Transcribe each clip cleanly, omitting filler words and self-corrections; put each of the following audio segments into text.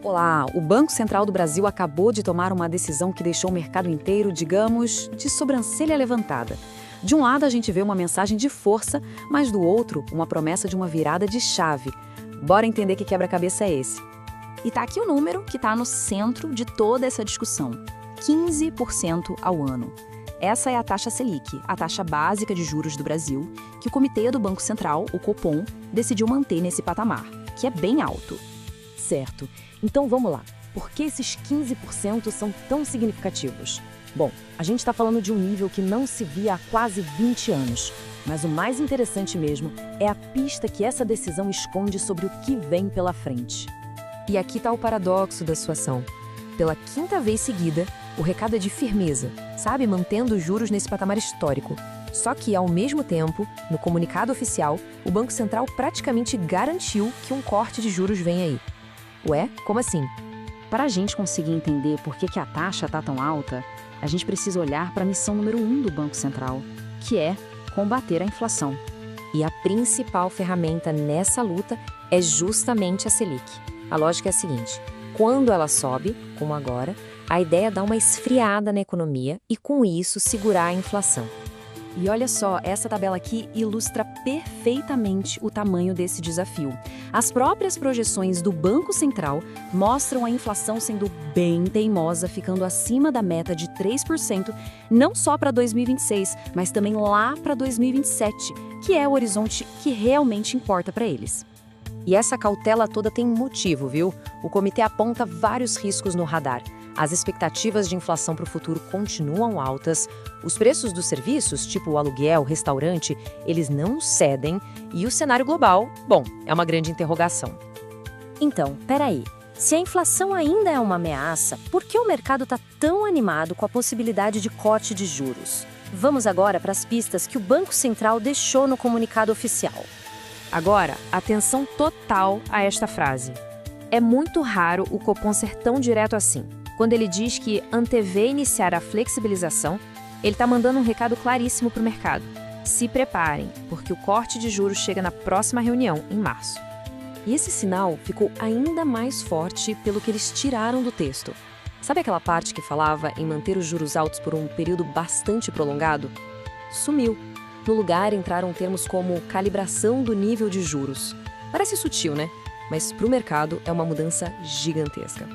Olá, o Banco Central do Brasil acabou de tomar uma decisão que deixou o mercado inteiro, digamos, de sobrancelha levantada. De um lado, a gente vê uma mensagem de força, mas do outro, uma promessa de uma virada de chave. Bora entender que quebra-cabeça é esse. E tá aqui o número que está no centro de toda essa discussão: 15% ao ano. Essa é a taxa Selic, a taxa básica de juros do Brasil, que o Comitê do Banco Central, o Copom, decidiu manter nesse patamar, que é bem alto. Certo. Então vamos lá. Por que esses 15% são tão significativos? Bom, a gente está falando de um nível que não se via há quase 20 anos. Mas o mais interessante mesmo é a pista que essa decisão esconde sobre o que vem pela frente. E aqui está o paradoxo da sua ação. Pela quinta vez seguida, o recado é de firmeza, sabe? Mantendo os juros nesse patamar histórico. Só que, ao mesmo tempo, no comunicado oficial, o Banco Central praticamente garantiu que um corte de juros vem aí. Ué, como assim? Para a gente conseguir entender por que a taxa está tão alta, a gente precisa olhar para a missão número 1 do Banco Central, que é combater a inflação. E a principal ferramenta nessa luta é justamente a Selic. A lógica é a seguinte: quando ela sobe, como agora, a ideia é dar uma esfriada na economia e, com isso, segurar a inflação. E olha só, essa tabela aqui ilustra perfeitamente o tamanho desse desafio. As próprias projeções do Banco Central mostram a inflação sendo bem teimosa, ficando acima da meta de 3%, não só para 2026, mas também lá para 2027, que é o horizonte que realmente importa para eles. E essa cautela toda tem motivo, viu? O comitê aponta vários riscos no radar. As expectativas de inflação para o futuro continuam altas, os preços dos serviços, tipo o aluguel, restaurante, eles não cedem, e o cenário global, bom, é uma grande interrogação. Então, peraí, se a inflação ainda é uma ameaça, por que o mercado está tão animado com a possibilidade de corte de juros? Vamos agora para as pistas que o Banco Central deixou no comunicado oficial. Agora, atenção total a esta frase. É muito raro o Copom ser tão direto assim. Quando ele diz que antevê iniciar a flexibilização, ele está mandando um recado claríssimo para o mercado. Se preparem, porque o corte de juros chega na próxima reunião, em março. E esse sinal ficou ainda mais forte pelo que eles tiraram do texto. Sabe aquela parte que falava em manter os juros altos por um período bastante prolongado? Sumiu. No lugar entraram termos como calibração do nível de juros. Parece sutil, né? Mas para o mercado é uma mudança gigantesca.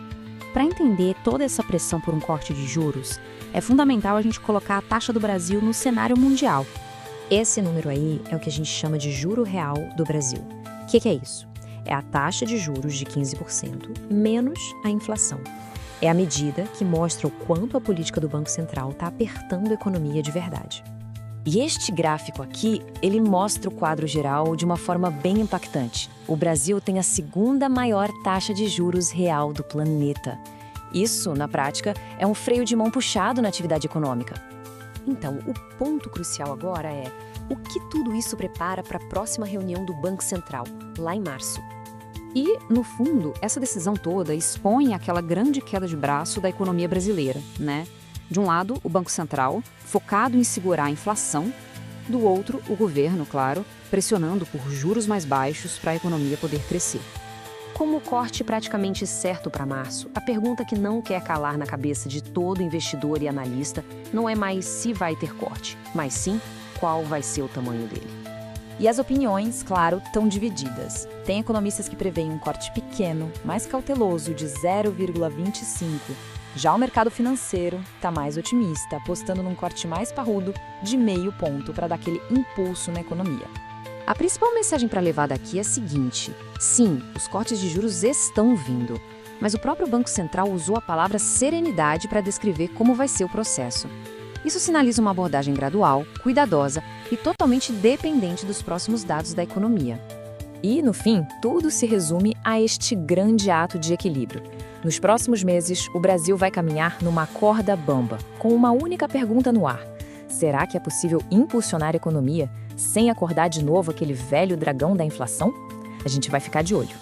Para entender toda essa pressão por um corte de juros, é fundamental a gente colocar a taxa do Brasil no cenário mundial. Esse número aí é o que a gente chama de juro real do Brasil. O que é isso? É a taxa de juros de 15% menos a inflação. É a medida que mostra o quanto a política do Banco Central está apertando a economia de verdade. E este gráfico aqui, ele mostra o quadro geral de uma forma bem impactante. O Brasil tem a segunda maior taxa de juros real do planeta. Isso, na prática, é um freio de mão puxado na atividade econômica. Então, o ponto crucial agora é o que tudo isso prepara para a próxima reunião do Banco Central, lá em março. E, no fundo, essa decisão toda expõe aquela grande queda de braço da economia brasileira, né? De um lado, o Banco Central, focado em segurar a inflação. Do outro, o governo, claro, pressionando por juros mais baixos para a economia poder crescer. Como o corte praticamente certo para março, a pergunta que não quer calar na cabeça de todo investidor e analista não é mais se vai ter corte, mas sim qual vai ser o tamanho dele. E as opiniões, claro, estão divididas. Tem economistas que preveem um corte pequeno, mais cauteloso, de 0,25%. Já o mercado financeiro está mais otimista, apostando num corte mais parrudo de 0,5 ponto para dar aquele impulso na economia. A principal mensagem para levar daqui é a seguinte: sim, os cortes de juros estão vindo, mas o próprio Banco Central usou a palavra serenidade para descrever como vai ser o processo. Isso sinaliza uma abordagem gradual, cuidadosa e totalmente dependente dos próximos dados da economia. E, no fim, tudo se resume a este grande ato de equilíbrio. Nos próximos meses, o Brasil vai caminhar numa corda bamba, com uma única pergunta no ar: será que é possível impulsionar a economia sem acordar de novo aquele velho dragão da inflação? A gente vai ficar de olho.